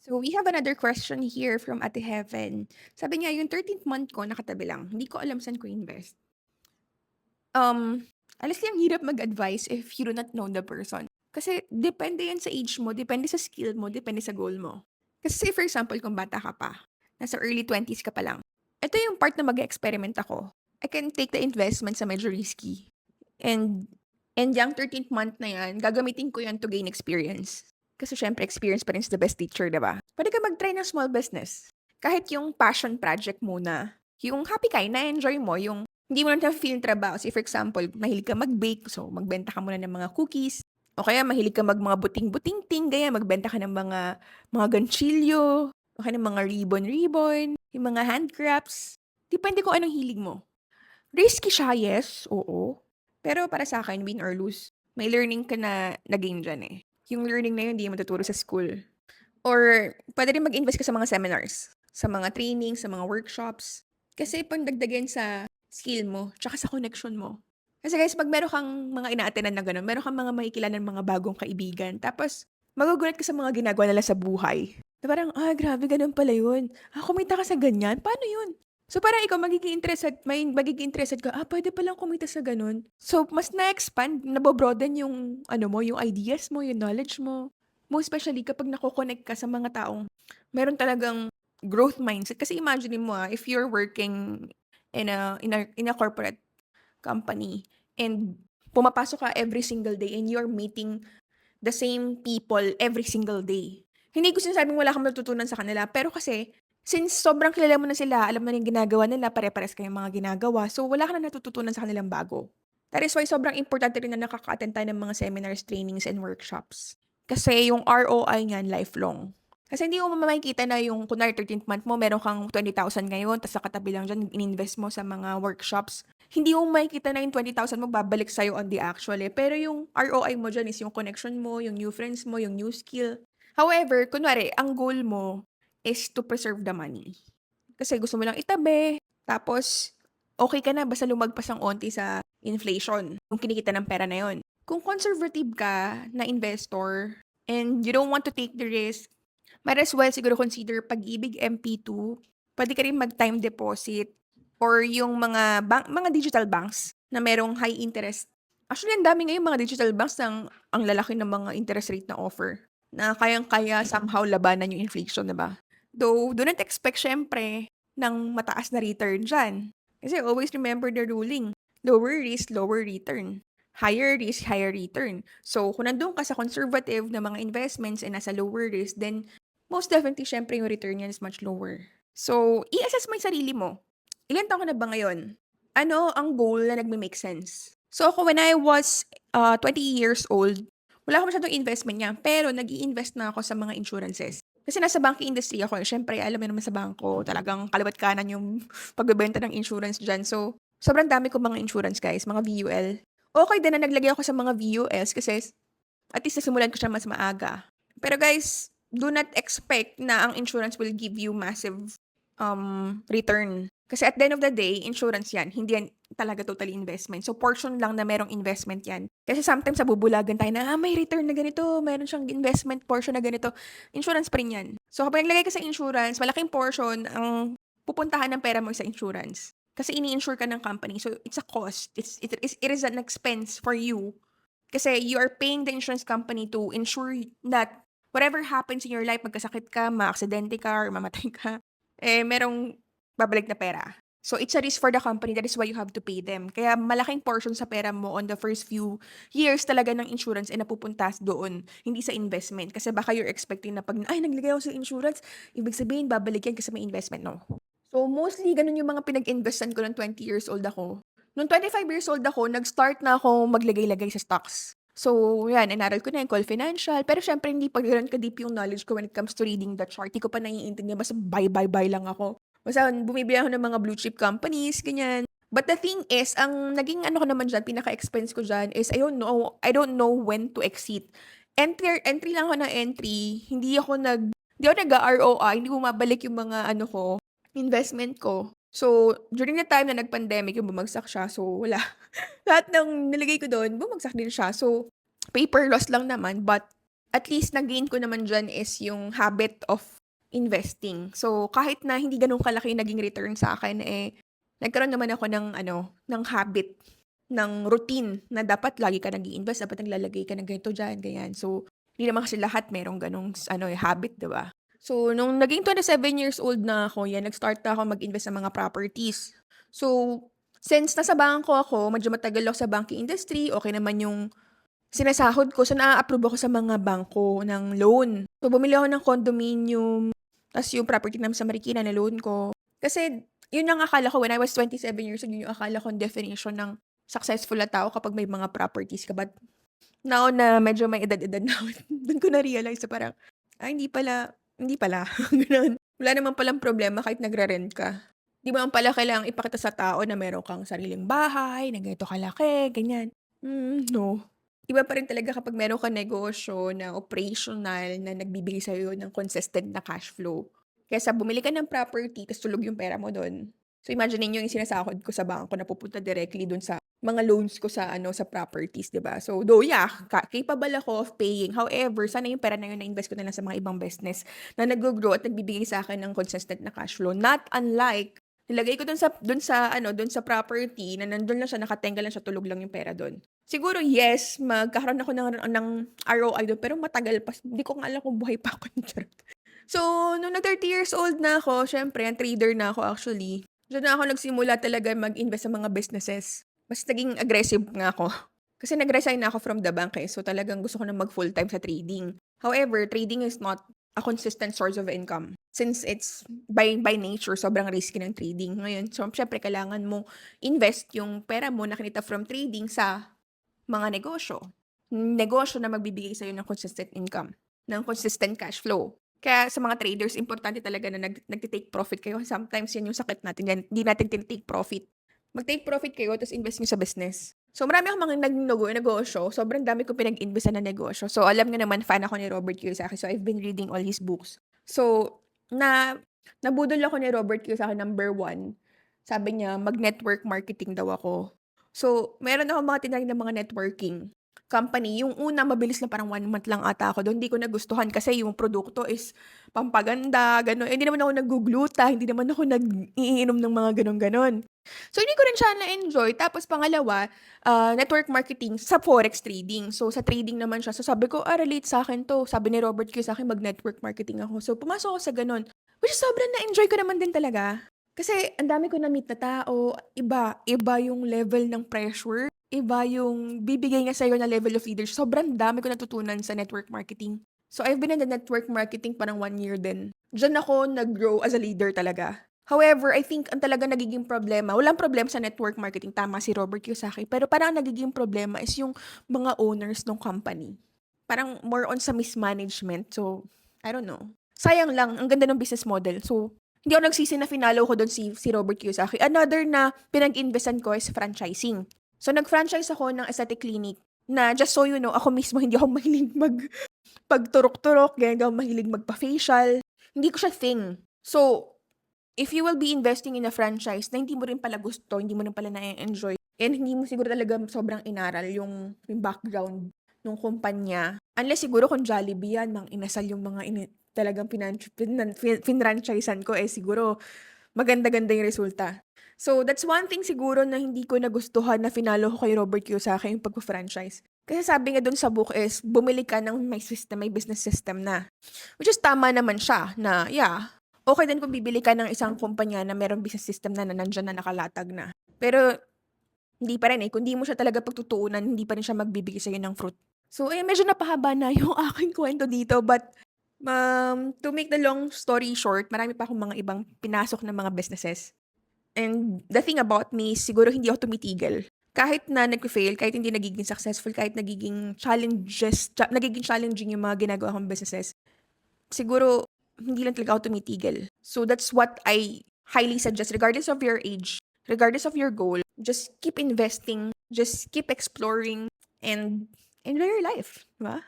So we have another question here from Ate Heaven. Sabi niya, yung 13th month ko nakatabi lang. Hindi ko alam saan ko invest. Honestly, ang hirap mag-advise if you do not know the person. Kasi depende yan sa age mo, depende sa skill mo, depende sa goal mo. Kasi say for example, kung bata ka pa, nasa early 20s ka pa lang, ito yung part na mag-experiment ako. I can take the investment sa medyo risky. And yung 13th month na yan, gagamitin ko yan to gain experience. Kasi syempre, experience pa rin is the best teacher, diba? Pwede ka mag-try ng small business. Kahit yung passion project muna. Yung happy ka, na-enjoy mo, yung hindi mo na feel trabaho. Say for example, mahilig ka mag-bake, so magbenta ka muna ng mga cookies. O kaya mahilig ka mga buting-buting-ting, gaya magbenta ka ng mga ganchilyo, o kaya ng mga ribbon-ribbon, yung mga handcrafts. Depende kung anong hilig mo. Risky siya, yes, oo. Pero para sa akin, win or lose, may learning ka na gain diyan, eh. Yung learning na yun hindi mo matuturo sa school. Or puwede rin mag-invest ka sa mga seminars, sa mga training, sa mga workshops. Kasi pandagdagan sa skill mo tsaka sa connection mo. Kasi guys, 'pag meron kang mga ina-attendan na gano'n, meron kang mga makikilalaning mga bagong kaibigan tapos magugulat ka sa mga ginagawa nila sa buhay. Na parang, grabe gano'n pala yun. Kumita ka sa ganyan, paano yun? So, parang ikaw magiging interested ka, puwede palang kumita sa gano'n. So, mas na-expand, nabo-broaden yung ano mo, yung ideas mo, yung knowledge mo. Most especially kapag nako-connect ka sa mga taong meron talagang growth mindset. Kasi imagine mo, if you're working in a corporate company and pumapasok ka every single day and you're meeting the same people every single day. Hindi ko sinasabing wala kang matututunan sa kanila, pero kasi since sobrang kilala mo na sila, alam mo na yung ginagawa nila, pare-parehas kayong mga ginagawa, so wala ka na natututunan sa kanilang bago. That is why sobrang importante rin na nakaka-attend tayo ng mga seminars, trainings, and workshops. Kasi yung ROI niyan lifelong. Kasi hindi mo makikita na yung kunwari 13th month mo, meron kang 20,000 ngayon, tapos sa katabi lang dyan, ininvest mo sa mga workshops. Hindi mo makikita na yung 20,000 mo babalik sa'yo on the actual eh. Pero yung ROI mo dyan is yung connection mo, yung new friends mo, yung new skill. However, kunwari, ang goal mo is to preserve the money. Kasi gusto mo lang itabi, tapos okay ka na basta lumagpas ang onti sa inflation, yung kinikita ng pera na yon. Kung conservative ka na investor and you don't want to take the risk, might as well siguro consider Pag-ibig MP2. Puwede ka rin mag-time deposit or yung mga digital banks na merong high interest. Actually, ang dami ngayon mga digital banks ang lalaki ng mga interest rate na offer na kayang-kaya somehow labanan yung inflation, 'di ba? Though, do not expect siyempre ng mataas na return diyan. Kasi always remember the ruling, lower risk, lower return. Higher risk, higher return. So, kung nandun ka sa conservative na mga investments and nasa lower risk, then most definitely siyempre yung return niyan is much lower. So, i-assess mo yung sarili mo. Ilan taon ka na ba ngayon? Ano ang goal na nagme-make sense? So, ako when I was 20 years old, wala akong masyadong investment niya, pero nag-i-invest na ako sa mga insurances. Kasi nasa banking industry ako, eh. Siyempre, alam mo naman sa bangko, talagang kaliwat kanan yung pagbebenta ng insurance dyan. So, sobrang dami ko mga insurance, guys, mga VUL. Okay din na naglagay ako sa mga VULs kasi at least nasimulan ko siya mas maaga. Pero guys, do not expect na ang insurance will give you massive return. Kasi at the end of the day, insurance yan. Hindi yan talaga totally investment. So, portion lang na merong investment yan. Kasi sometimes nabubulagan tayo na, may return na ganito, meron siyang investment portion na ganito. Insurance pa rin yan. So, kapag naglagay ka sa insurance, malaking portion ang pupuntahan ng pera mo sa insurance. Kasi ini-insure ka ng company. So, it's a cost. It is an expense for you. Kasi you are paying the insurance company to ensure that whatever happens in your life, magkasakit ka, maaksidente ka, or mamatay ka, merong babalik na pera. So, it's a risk for the company. That is why you have to pay them. Kaya malaking portion sa pera mo on the first few years talaga ng insurance ay napupunta doon, hindi sa investment. Kasi baka you're expecting na naglagay ako sa insurance, ibig sabihin, babalik yan kasi may investment. No. So, mostly, ganun yung mga pinag-investan ko ng 20 years old ako. Nung 25 years old ako, nag-start na ako maglagay-lagay sa stocks. So, yan, inaral ko na yung call financial. Pero syempre, hindi pa gano'n ka-deep yung knowledge ko when it comes to reading the chart. Di ko pa naiintindihan. Basta buy lang ako. Basta bumibili ako ng mga blue chip companies, ganyan. But the thing is, ang naging ano ko naman dyan, pinaka-expense ko dyan is I don't know when to exit. Entry lang ako ng entry. Hindi ako nag-ROI, hindi bumabalik yung mga ano ko, investment ko. So, during the time na nag-pandemic, yung bumagsak siya, so wala. Lahat ng nilagay ko do'n, bumagsak din siya. So, paper loss lang naman, but at least na-gain ko naman diyan is yung habit of investing. So, kahit na hindi gano'n kalaki naging return sa akin, nagkaroon naman ako ng ano, ng habit, ng routine na dapat lagi ka nag-i-invest, dapat naglalagay ka ng ganito diyan, ganyan. So, hindi naman kasi lahat merong gano'ng ano, habit, 'di ba? So, nung naging 7 years old na ako, 'yan, nag-start na ako mag-invest sa mga properties. So, since nasa bangko ako, medyo matagal ako sa banking industry, okey naman yung sinasahod ko, so naa-approve ako sa mga bangko ng loan. So, bumili ako ng condominium, ta's yung property namin sa Marikina na-loan ko. Kasi yun ang akala ko when I was 27 years old, yun yung akala kong definition ng successful na tao kapag may mga properties ka. But now na medyo may edad-edad na ako, dun ko na-realize na parang, hindi pala, gano'n. Wala naman palang problema kahit nagre-rent ka. Di mo naman pala kailangang ipakita sa tao na meron kang sariling bahay, na ganito kalaki, ganyan. No. Iba pa rin talaga kapag meron kang negosyo na operational na nagbibigay sa'yo ng consistent na cash flow. Kaysa bumili ka ng property ta's tulog yung pera mo dun. So, imagine niyo yung sinasahod ko sa bangko na pupunta directly dun sa mga loans ko sa ano, sa properties, 'di ba? So, though yeah, capable ako of paying. However, sana yung pera na yun na-invest ko na lang sa mga ibang business na naggo-grow at nagbibigay sa akin ng consistent na cash flow. Not unlike nilagay ko dun sa property na nandun lang siya, nakatenga lang siya, tulog lang yung pera dun. Siguro yes, magkakaroon ako ng ROI dun, pero matagal pa. Hindi ko nga alam kung buhay pa ako nun, charot. So, nung nag-30 years old na ako, siyempre trader na ako actually. Diyan na ako nagsimula talaga mag-invest sa mga businesses. Mas naging aggressive nga ako. Kasi nag-resign na ako from the bank, so talagang gusto ko na mag full-time sa trading. However, trading is not a consistent source of income. Since it's by nature, sobrang risky ng trading. Ngayon, so siyempre kailangan mo invest yung pera mo na kinita from trading sa mga negosyo. Negosyo na magbibigay sa'yo ng consistent income, ng consistent cash flow. Kaya sa mga traders, importante talaga na nagte-take profit kayo. Sometimes yan yung sakit natin, yan, hindi natin tinitake profit. Mag-take profit kayo, tapos invest nyo sa business. So, marami akong mga negosyo. Sobrang dami ko pinag-investan na negosyo. So, alam nga naman, fan ako ni Robert Kiyosaki. So, I've been reading all his books. So, nabudol ako ni Robert Kiyosaki, number 1. Sabi niya, mag-network marketing daw ako. So, meron akong mga tinry na mga networking company. Yung una, mabilis na parang 1 month lang ata ako doon. Hindi ko nagustuhan kasi yung produkto is pampaganda, gano'n. Hindi naman ako naggugluta, hindi naman ako nag-iinom ng mga gano'n-gano'n. So, hindi ko rin siya na-enjoy. Tapos pangalawa, network marketing sa forex trading. So, sa trading naman siya. So, sabi ko, relate sa akin 'to. Sabi ni Robert Kiyosaki, mag-network marketing ako. So, pumasok ako sa gano'n. Which is sobrang na-enjoy ko naman din talaga. Kasi ang dami ko na-meet na tao, iba yung level ng pressure, iba yung bibigay niya sa'yo na level of leadership. Sobrang dami ko natutunan sa network marketing. So, I've been in the network marketing parang 1 year din. Diyan ako nag-grow as a leader talaga. However, I think ang talagang nagiging problema, walang problema sa network marketing, tama si Robert Kiyosaki, pero parang ang nagiging problema is yung mga owners ng company. Parang more on sa mismanagement. So, I don't know. Sayang lang, ang ganda ng business model. So, hindi ako nagsisi na finalo ko doon si Robert Kiyosaki. Another na pinag-investan ko is franchising. So, nag-franchise ako ng aesthetic clinic na just so you know, ako mismo hindi ako mahilig pagturok-turok, ganyan, hindi ako mahilig magpa-facial. Hindi ko siya thing. So, if you will be investing in a franchise na hindi mo rin pala gusto, hindi mo rin pala na-enjoy, and hindi mo siguro talaga sobrang inaral yung background ng kumpanya, unless siguro kung Jollibee yan, mang inasal yung mga talagang finranchisean ko, siguro maganda-ganda yung resulta. So, that's one thing siguro na hindi ko nagustuhan na finalo ko kay Robert Kiyosaki yung pagpa-franchise. Kasi sabi nga dun sa book is, bumili ka ng may business system na. Which is tama naman siya na, yeah, okay din kung bibili ka ng isang kumpanya na merong business system na nandyan na nakalatag na. Pero, hindi pa rin kung di mo siya talaga pagtutuunan, hindi pa rin siya magbibigay sa'yo ng fruit. So, medyo napahaba na yung aking kwento dito, but to make the long story short, marami pa akong mga ibang pinasok na mga businesses. And the thing about me, siguro hindi ako tumitigil. Kahit na nag-fail, kahit hindi nagiging successful, kahit nagiging challenging yung mga ginagawa kong businesses, siguro hindi lang talaga ako tumitigil. So that's what I highly suggest, regardless of your age, regardless of your goal, just keep investing, just keep exploring, and enjoy your life, diba?